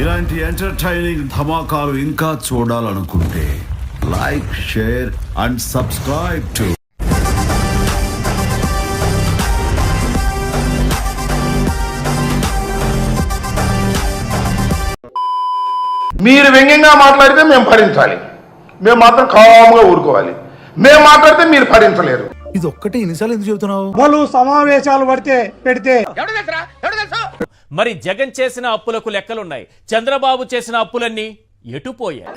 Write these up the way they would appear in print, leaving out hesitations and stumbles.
ఇలాంటి ఎంటర్టైనింగ్ ధమాకాలు ఇంకా చూడాలనుకుంటే like, share and subscribe to మీరు వ్యంగ్యంగా మాట్లాడితే మేము భరించాలి, మేము మాత్రం కామ్గా ఊరుకోవాలి. మేము మాట్లాడితే మీరు భరించలేరు. ఇది ఒక్కటే ఎన్నిసార్లు ఎందుకు చెబుతున్నావు? వాళ్ళు సమావేశాలు పెడితే మరి జగన్ చేసిన అప్పులకు లెక్కలున్నాయి. చంద్రబాబు చేసిన అప్పులన్నీ ఎటుపోయాయి?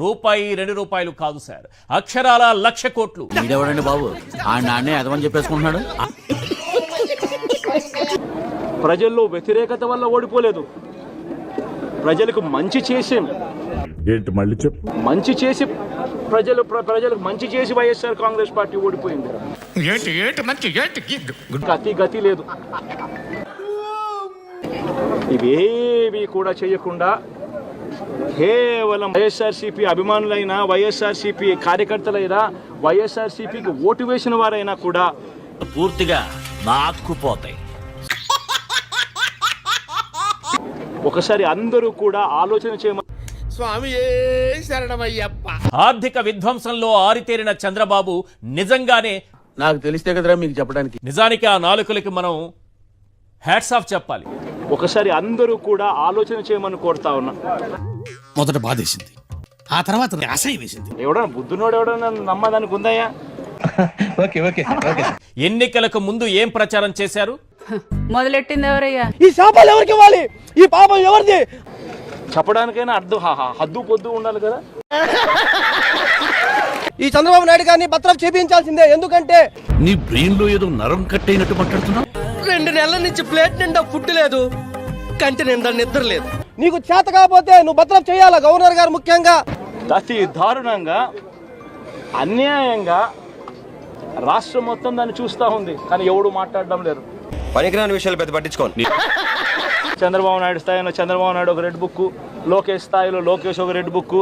రూపాయి 2 రూపాయలు కాదు సార్, అక్షరాల 1,00,000 కోట్లు. వీడెవడండి బాబు, ఆ నాన్నే అదమని చెప్పేసుకుంటున్నాడు. ప్రజల్లో వ్యతిరేకత వల్ల ఓడిపోలేదు, ప్రజలకు మంచి చేసి మళ్ళీ చెప్పు. మంచి చేసి ప్రజలకు మంచి చేసి వైఎస్ఆర్ కాంగ్రెస్ పార్టీ ఓడిపోయింది. గతి లేదు. ఇవేవి కూడా చేయకుండా కేవలం వైఎస్ఆర్సీపీ అభిమానులైనా, వైఎస్ఆర్సీపీ కార్యకర్తలైనా, వైఎస్ఆర్సీపీకి ఓటు వేసిన వారైనా కూడా పూర్తిగా నాక్కుపోతాయి. ఒకసారి అందరూ కూడా ఆలోచన చేయమని. ఆర్థిక విధ్వంసంలో ఆరితేరిన చంద్రబాబు నిజంగానే నాకు తెలిస్తే కదరా మీకు చెప్పడానికి. నిజానికి ఆ నాలుకలకి మనం హ్యాట్స్ ఆఫ్ చెప్పాలి. ఒకసారి అందరూ కూడా ఆలోచన చేయమని కోరుతా ఉన్నా. మొదట బాధేసింది, ఆ తర్వాత అసహ్యం వేసింది. ఎవడన్నా బుద్ధునోడు ఎవడన్నా నమ్మదానికి ఉందయ్యా? ఎన్నికలకు ముందు ఏం ప్రచారం చేశారు? మొదలెట్టింది ఎవరయ్యా? ఈ శాపాలు ఎవరికి ఇవ్వాలి? ఈ పాపం ఎవరిది? చెప్పడానికైనా హద్దు పొద్దు ఉండాలి కదా. ఈ చంద్రబాబు నాయుడు గారిని బత్రఫ్ చేపించాల్సిందే. ఎందుకంటే నీ బ్రెయిన్ లో ఏదో నరం కట్టయినట్టు మాట్లాడుతున్నావు. 2 నెలల నుంచి ప్లేట్ నిండా ఫుడ్ లేదు, కంటి నిండా నిద్ర లేదు. నీకు చేత కాకపోతే నువ్వు బత్రఫ్ చేయాలా? గవర్నర్ గారు ముఖ్యంగా అతి దారుణంగా, అన్యాయంగా రాష్ట్రం మొత్తం దాన్ని చూస్తూ ఉంది, కానీ ఎవడు మాట్లాడడం లేదు. పనికిరాని విషయాలు పెద్ద పట్టించుకోండి. చంద్రబాబు నాయుడు స్థాయిలో చంద్రబాబు నాయుడు ఒక రెడ్ బుక్, లోకేష్ స్థాయిలో లోకేష్ ఒక రెడ్ బుక్,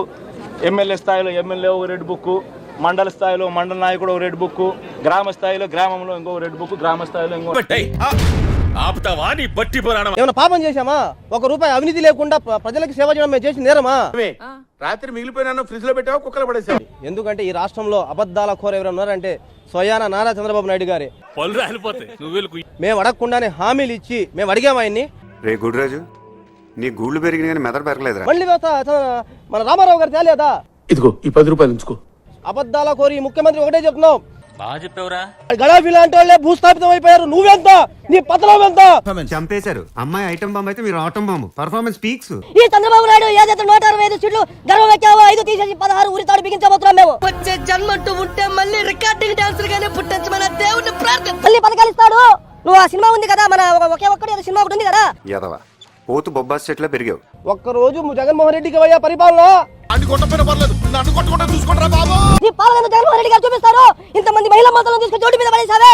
ఎమ్మెల్యే స్థాయిలో ఎమ్మెల్యే ఒక రెడ్ బుక్, మండల స్థాయిలో మండల నాయకుడు ఒక రెడ్ బుక్, గ్రామ స్థాయిలో గ్రామంలో ఇంకో రెడ్ బుక్, గ్రామ స్థాయిలో ఇంకో. ఏమైనా పాపం చేశామా? 1 రూపాయి అవినీతి లేకుండా ప్రజలకు సేవ చేయడం మేము చేసి నేరమా? రాత్రి మిగిలిపోయినా ఫ్రిడ్జ్ లో పెట్టావు, కుక్కలు పడేసావు. ఎందుకంటే ఈ రాష్ట్రంలో అబద్ధాల కోర ఎవరు ఉన్నారంటే స్వయాన నారా చంద్రబాబు నాయుడు గారే. మేము అడగకుండానే హామీలు ఇచ్చి మేము అడిగాము ఆయన్ని. రే గుడిరాజు, నీ గూళ్ళు పెరిగిన కానీ మెదడు పెరగలేదురా. మళ్ళీ మన రామారావు గారు తేలేదా? ఇదిగో ఈ 10 రూపాయలు ఉంచుకో. అబద్ధాల కోరి ముఖ్యమంత్రి ఒకటే చెప్తున్నావు. బాగా చెప్పావురా. గడాఫీ లాంటి వాళ్ళే భూస్థాపితం అయిపోయారు. నువ్వెంత? నీ పతనం ఎంత? చంపేశారు. అమ్మాయి ఐటమ్ బాంబు అయితే మీరు ఆటం బాంబు. Performance peaks. ఈ చంద్రబాబు నాయుడు ఏదైతే 165 సీట్లు గర్వం ఎక్కావో 5 తీసేసి 16 ఉరితాడు బిగించబోతున్నాం మేము. వచ్చే జన్మంటూ ఉంటే మళ్ళీ రికార్డింగ్ డాన్సర్ గానే పుట్టించమని దేవుడిని ప్రార్థన. మళ్ళీ పథకాలు ఇస్తాడు. నువ్వు ఆ సినిమా ఉంది కదా, మన ఒకే ఒక్కటి సినిమా ఒకటి ఉంది కదా. యాదవ పోతు బొబ్బాస్ చెట్లా పెరిగావు. ఒక్కరోజు జగన్మోహన్ రెడ్డికి అయ్యా పరిపాలన. నీ పాలన జగన్మోహన్ రెడ్డి గారు చూపిస్తారు. ఇంతమంది మహిళా మంత్రులను తీసుకుని చోటు మీద పడేసావే.